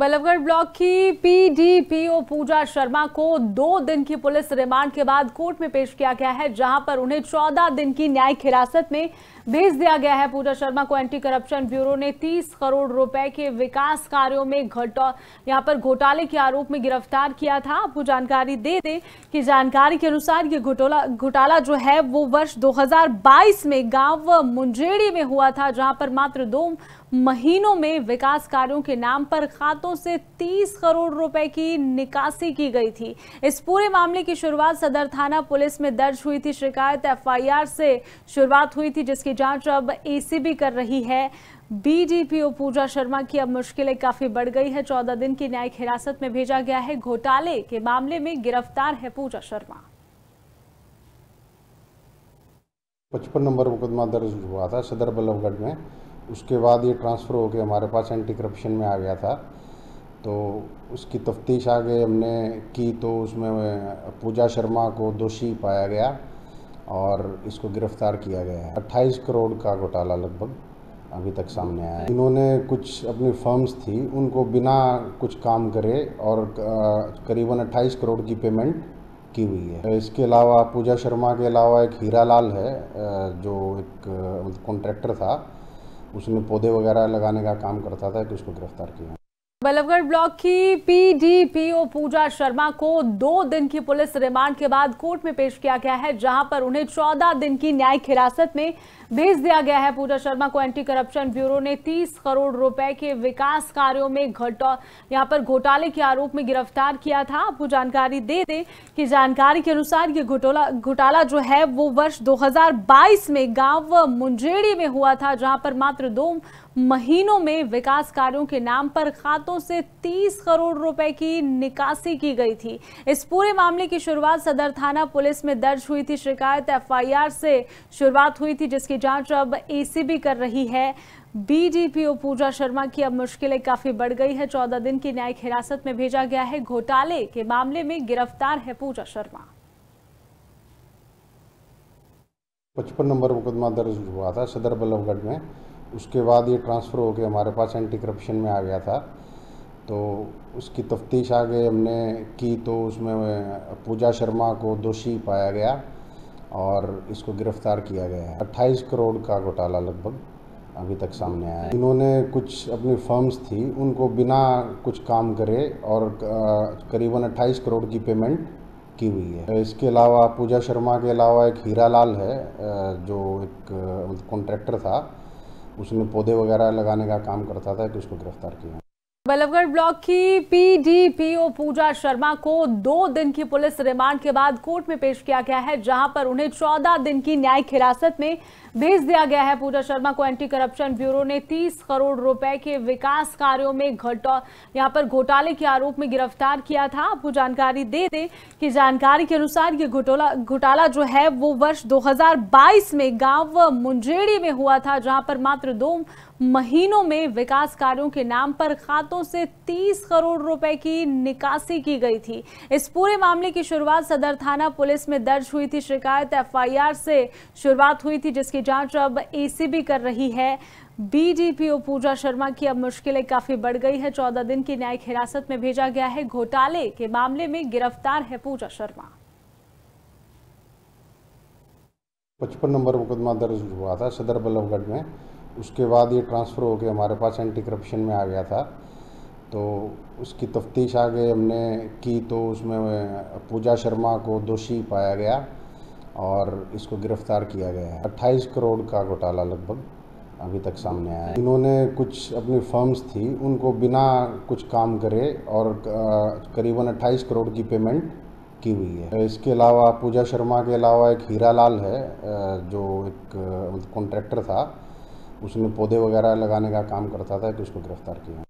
Ballabhgarh block की पीडीपीओ पूजा शर्मा को 2 दिन की पुलिस रिमांड के बाद कोर्ट में पेश किया गया है, जहां पर उन्हें 14 दिन की न्यायिक हिरासत में भेज दिया गया है। पूजा शर्मा को एंटी करप्शन ब्यूरो ने 30 करोड़ रुपए के विकास कार्यों में घोटाले के आरोप में गिरफ्तार किया था। आपको जानकारी दे दें कि जानकारी के अनुसार ये घोटाला जो है वो वर्ष 2022 में गांव मुंजेड़ी में हुआ था, जहां पर मात्र 2 महीनों में विकास कार्यों के नाम पर खातों से 30 करोड़ रुपए की निकासी की गई थी। इस पूरे मामले की शुरुआत सदर थाना पुलिस में दर्ज हुई थी। शिकायत एफआईआर से शुरुआत हुई थी, जिसकी जांच अब एसीबी कर रही है। बीडीपीओ पूजा शर्मा की अब मुश्किलें काफी बढ़ गई है। 14 दिन की न्यायिक हिरासत में भेजा गया है। घोटाले के मामले में गिरफ्तार है पूजा शर्मा। 55 नंबर मुकदमा दर्ज हुआ था सदर बल्लभगढ़ में। उसके बाद ये ट्रांसफ़र होकर हमारे पास एंटी करप्शन में आ गया था, तो उसकी तफ्तीश आगे हमने की तो उसमें पूजा शर्मा को दोषी पाया गया और इसको गिरफ्तार किया गया है। 28 करोड़ का घोटाला लगभग अभी तक सामने आया है। इन्होंने कुछ अपनी फर्म्स थी, उनको बिना कुछ काम करे और करीबन 28 करोड़ की पेमेंट की हुई है। इसके अलावा पूजा शर्मा के अलावा एक हीरा लाल है, जो एक कॉन्ट्रैक्टर था, उसने पौधे वगैरह लगाने का काम करता था, कि उसको गिरफ्तार किया। बल्लभगढ़ ब्लॉक की पीडीपीओ पूजा शर्मा को 2 दिन की पुलिस रिमांड के बाद कोर्ट में पेश किया गया है, जहां पर उन्हें 14 दिन की न्यायिक हिरासत में भेज दिया गया है। पूजा शर्मा को एंटी करप्शन ब्यूरो ने 30 करोड़ रुपए के विकास कार्यों में घोटाले के आरोप में गिरफ्तार किया था। आपको जानकारी दे दें कि जानकारी के अनुसार ये घोटाला जो है वो वर्ष 2022 में गांव मुंजेड़ी में हुआ था, जहां पर मात्र 2 महीनों में विकास कार्यों के नाम पर खातों से 30 करोड़ रुपए की निकासी की गई थी। इस पूरे मामले की शुरुआत सदर थाना पुलिस में दर्ज हुई थी। शिकायत एफआईआर से शुरुआत हुई थी, जिसकी जांच अब एसीबी कर रही है। बीडीपीओ पूजा शर्मा की अब मुश्किलें काफी बढ़ गई है। 14 दिन की न्यायिक हिरासत में भेजा गया है। घोटाले के मामले में गिरफ्तार है पूजा शर्मा। 55 नंबर मुकदमा दर्ज हुआ था सदर बल्लभगढ़ में। उसके बाद ये ट्रांसफ़र होकर हमारे पास एंटी करप्शन में आ गया था, तो उसकी तफ्तीश आगे हमने की तो उसमें पूजा शर्मा को दोषी पाया गया और इसको गिरफ्तार किया गया है। 28 करोड़ का घोटाला लगभग अभी तक सामने आया है। इन्होंने कुछ अपनी फर्म्स थी, उनको बिना कुछ काम करे और करीबन 28 करोड़ की पेमेंट की हुई है। इसके अलावा पूजा शर्मा के अलावा एक हीरा लाल है, जो एक कॉन्ट्रैक्टर था, उसने पौधे वगैरह लगाने का काम करता था, कि उसको गिरफ्तार किया। बल्लभगढ़ ब्लॉक की पीडीपीओ पूजा शर्मा को 2 दिन की पुलिस रिमांड के बाद कोर्ट में पेश किया गया है, जहां पर उन्हें 14 दिन की न्यायिक हिरासत में भेज दिया गया है। पूजा शर्मा को एंटी करप्शन ब्यूरो ने 30 करोड़ रुपए के विकास कार्यों में घोटाले के आरोप में गिरफ्तार किया था। आपको जानकारी दे दें कि जानकारी के अनुसार ये घोटाला जो है वो वर्ष 2022 में गांव मुंजेड़ी में हुआ था, जहां पर मात्र 2 महीनों में विकास कार्यों के नाम पर खातों से 30 करोड़ रुपए की निकासी की गई थी। इस पूरे मामले की शुरुआत सदर थाना पुलिस में दर्ज हुई थी। शिकायत एफआईआर से शुरुआत हुई थी, जिसकी जांच अब एसीबी कर रही है। बीडीपीओ पूजा शर्मा की अब मुश्किलें काफी बढ़ गई है। 14 दिन की न्यायिक हिरासत में भेजा गया है। घोटाले के मामले में गिरफ्तार है पूजा शर्मा। 55 नंबर मुकदमा दर्ज हुआ था सदर बल्लभगढ़ में। उसके बाद ये ट्रांसफ़र होकर हमारे पास एंटी करप्शन में आ गया था, तो उसकी तफ्तीश आगे हमने की तो उसमें पूजा शर्मा को दोषी पाया गया और इसको गिरफ्तार किया गया है। 28 करोड़ का घोटाला लगभग अभी तक सामने आया है। इन्होंने कुछ अपनी फर्म्स थी, उनको बिना कुछ काम करे और करीबन 28 करोड़ की पेमेंट की हुई है। इसके अलावा पूजा शर्मा के अलावा एक हीरा लाल है, जो एक कॉन्ट्रैक्टर था, उसने पौधे वगैरह लगाने का काम करता था, कि उसको गिरफ्तार किया।